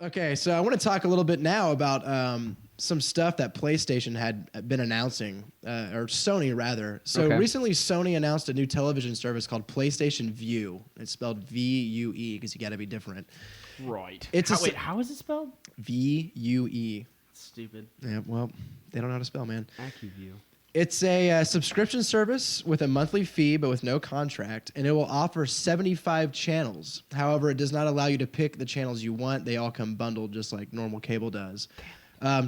Okay, so I want to talk a little bit now about some stuff that PlayStation had been announcing, or Sony rather. So recently, Sony announced a new television service called PlayStation Vue. It's spelled V-U-E because you got to be different. Right. Wait, how is it spelled? V-U-E. Stupid. Yeah, well, they don't know how to spell, man. AccuView. It's a subscription service with a monthly fee but with no contract, and it will offer 75 channels. However, it does not allow you to pick the channels you want. They all come bundled just like normal cable does.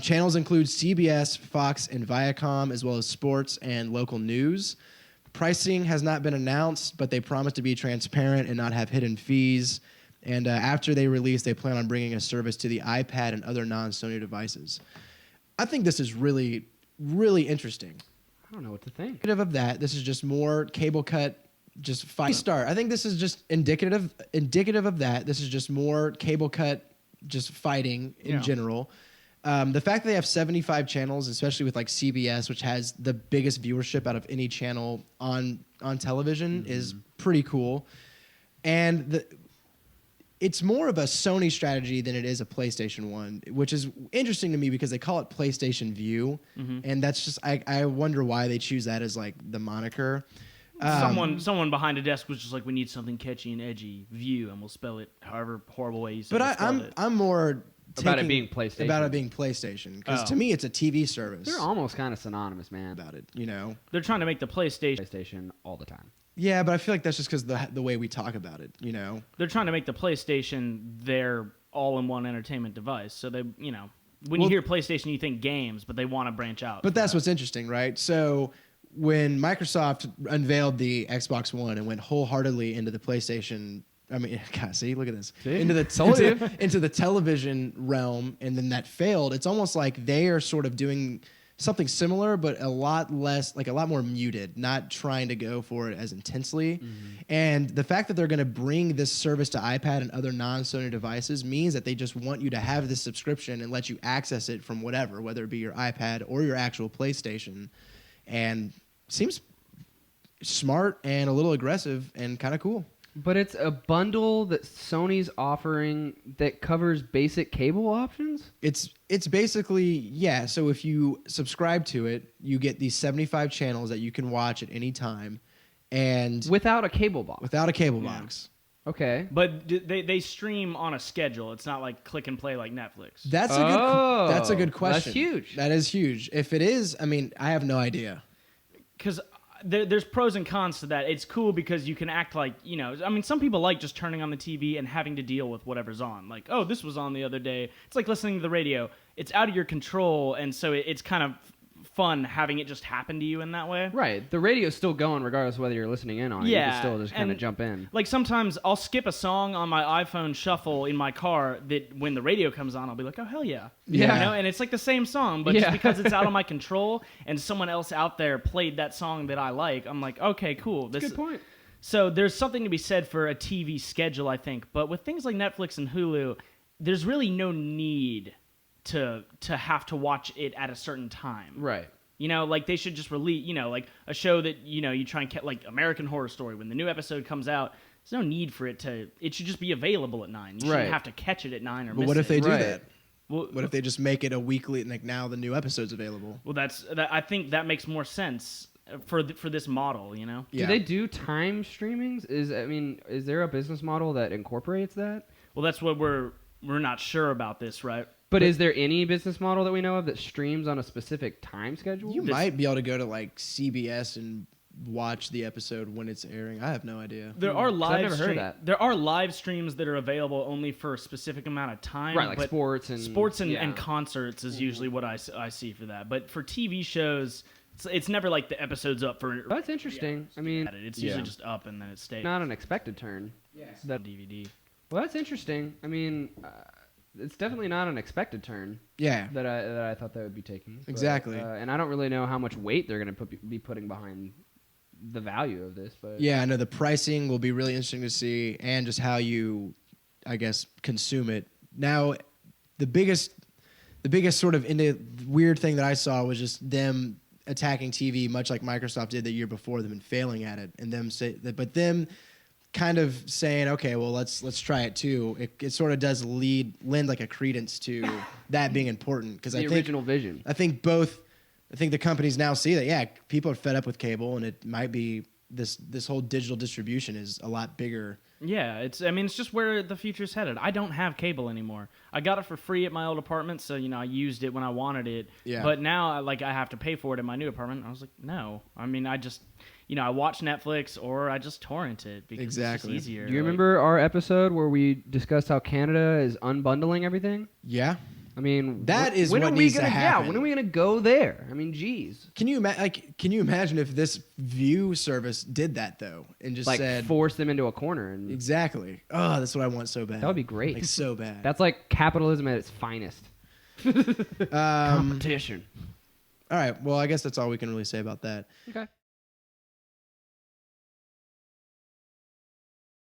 Channels include CBS, Fox, and Viacom, as well as sports and local news. Pricing has not been announced, but they promise to be transparent and not have hidden fees. And after they release, they plan on bringing a service to the iPad and other non-Sony devices. I think this is really, really interesting. I don't know what to think. Indicative of that, this is just more cable cut, just fight. Start. I think this is just indicative of that. This is just more cable cut, just fighting in general. The fact that they have 75 channels, especially with like CBS, which has the biggest viewership out of any channel on television, is pretty cool. And it's more of a Sony strategy than it is a PlayStation one, which is interesting to me because they call it PlayStation Vue, and that's just I wonder why they choose that as like the moniker. Someone behind a desk was just like, we need something catchy and edgy, View, and we'll spell it however horrible way you say it. But I'm more about it being PlayStation. About it being PlayStation, because to me it's a TV service. They're almost kind of synonymous, man. About it, you know. They're trying to make the PlayStation all the time. Yeah, but I feel like that's just because the way we talk about it, you know. They're trying to make the PlayStation their all-in-one entertainment device. So they, you know, when you hear PlayStation, you think games, but they want to branch out. But that's what's interesting, right? So when Microsoft unveiled the Xbox One and went wholeheartedly into the PlayStation, I mean, God, see, look at this, into the television realm, and then that failed. It's almost like they are sort of doing something similar, but a lot less, like a lot more muted, not trying to go for it as intensely. And the fact that they're going to bring this service to iPad and other non-Sony devices means that they just want you to have this subscription and let you access it from whatever, whether it be your iPad or your actual PlayStation. And seems smart and a little aggressive and kind of cool. But it's a bundle that Sony's offering that covers basic cable options? It's basically, yeah, so if you subscribe to it, you get these 75 channels that you can watch at any time. And without a cable box? Without a cable box. Okay. But they stream on a schedule. It's not like click and play like Netflix. That's a good question. That's huge. That is huge. If it is, I mean, I have no idea. Because there's pros and cons to that. It's cool because you can act like, you know, I mean, some people like just turning on the TV and having to deal with whatever's on. Like, oh, this was on the other day. It's like listening to the radio. It's out of your control, and so it's kind of fun having it just happen to you in that way. Right. The radio's still going regardless of whether you're listening in on it. Yeah. You can still just kind of jump in. Like sometimes I'll skip a song on my iPhone shuffle in my car that when the radio comes on, I'll be like, oh, hell yeah. Yeah. You know? And it's like the same song, but just because it's out of my control and someone else out there played that song that I like, I'm like, okay, cool. That's a good point. So there's something to be said for a TV schedule, I think. But with things like Netflix and Hulu, there's really no need to have to watch it at a certain time. Right. You know, like they should just release, you know, like a show that, you know, you try and catch, like American Horror Story. When the new episode comes out, there's no need for it should just be available at 9. You shouldn't have to catch it at 9 or miss it. But what if they do that? Well, what if they just make it a weekly, like now the new episode's available? Well, I think that makes more sense for this model, you know? Yeah. Do they do time streamings? Is there a business model that incorporates that? Well, that's what we're not sure about this, right? But is there any business model that we know of that streams on a specific time schedule? You might be able to go to like CBS and watch the episode when it's airing. I have no idea. There are live I've never heard of that. There are live streams that are available only for a specific amount of time. Right, like sports and concerts is usually what I see for that. But for TV shows, it's never like the episode's up for. That's interesting. I mean, it's usually just up and then it stays. Not an expected turn. Yes. That DVD. Well, that's interesting. I mean, it's definitely not an expected turn. Yeah. That I thought they would be taking. Exactly. And I don't really know how much weight they're going to be putting behind the value of this. But yeah, I know the pricing will be really interesting to see, and just how you, I guess, consume it. Now, the biggest sort of weird thing that I saw was just them attacking TV, much like Microsoft did the year before them and failing at it, and them say that, but them kind of saying, okay, well, let's try it too. It sort of does lend like a credence to that being important because The original vision. I think the companies now see that people are fed up with cable, and it might be this whole digital distribution is a lot bigger. Yeah, it's just where the future's headed. I don't have cable anymore. I got it for free at my old apartment, so I used it when I wanted it. Yeah. But now I have to pay for it in my new apartment. I was like, no. I just I watch Netflix or I just torrent it because Exactly. it's just easier. Do you remember our episode where we discussed how Canada is unbundling everything? Yeah. I mean, that is when what are we needs gonna, to happen. Yeah, when are we going to go there? I mean, geez. Can you imagine if this Vue service did that though, and just said force them into a corner? And exactly. Oh, that's what I want so bad. that would be great. Like so bad. That's like capitalism at its finest. Competition. All right. Well, I guess that's all we can really say about that. Okay.